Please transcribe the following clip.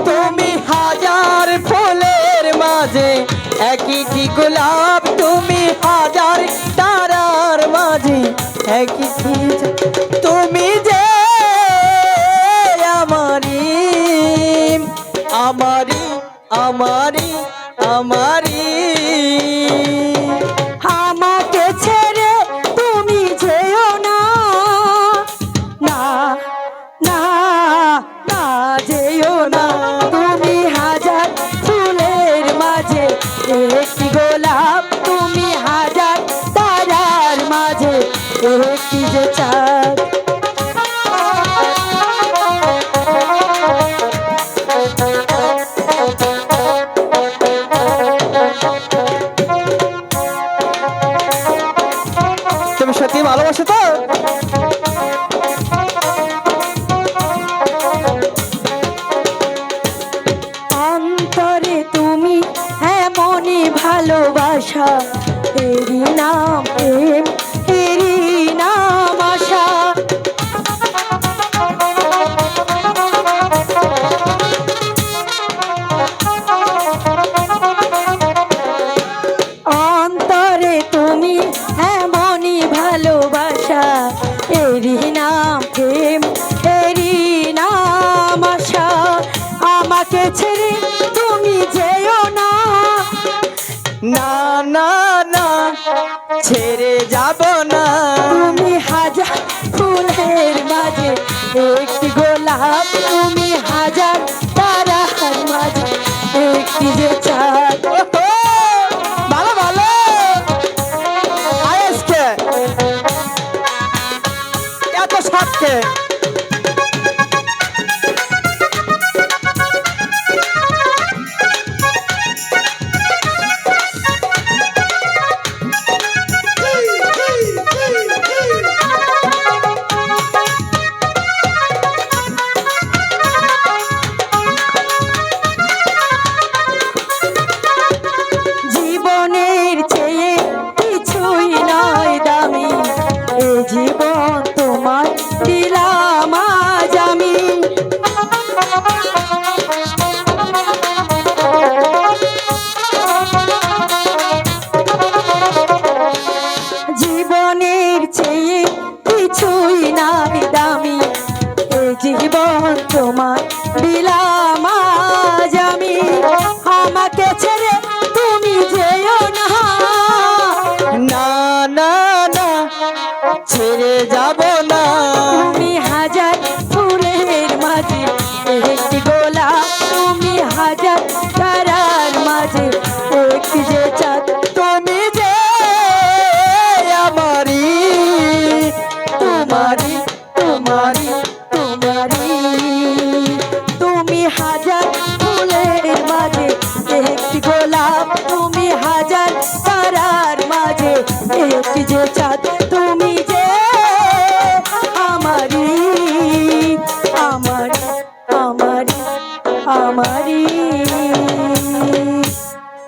তুমি হাজার ফুলের মাঝে একটি গোলাপ, তুমি হাজার তারার মাঝে একটি, তুমি যে আমারি আমারি আমারি আমারি। আমাকে ছেড়ে তুমি যেও না, না না না যেও না। তুমি হাজার ফুলের মাঝে একটি গোলাপ, তুমি হাজার তারার মাঝে একটি যে চাঁদ। তুমি সত্যি ভালোবাসো তো? অন্তরে তুমি এমনই ভালোবাসা, এরই নাম প্রেম, এরই নাম আশা। অন্তরে তুমি এমনই ভালোবাসা, এরই নাম প্রেম, এরই নাম আশা। আমাকে ছেড়ে তুমি যেও না, না না না ছেড়ে যাব না।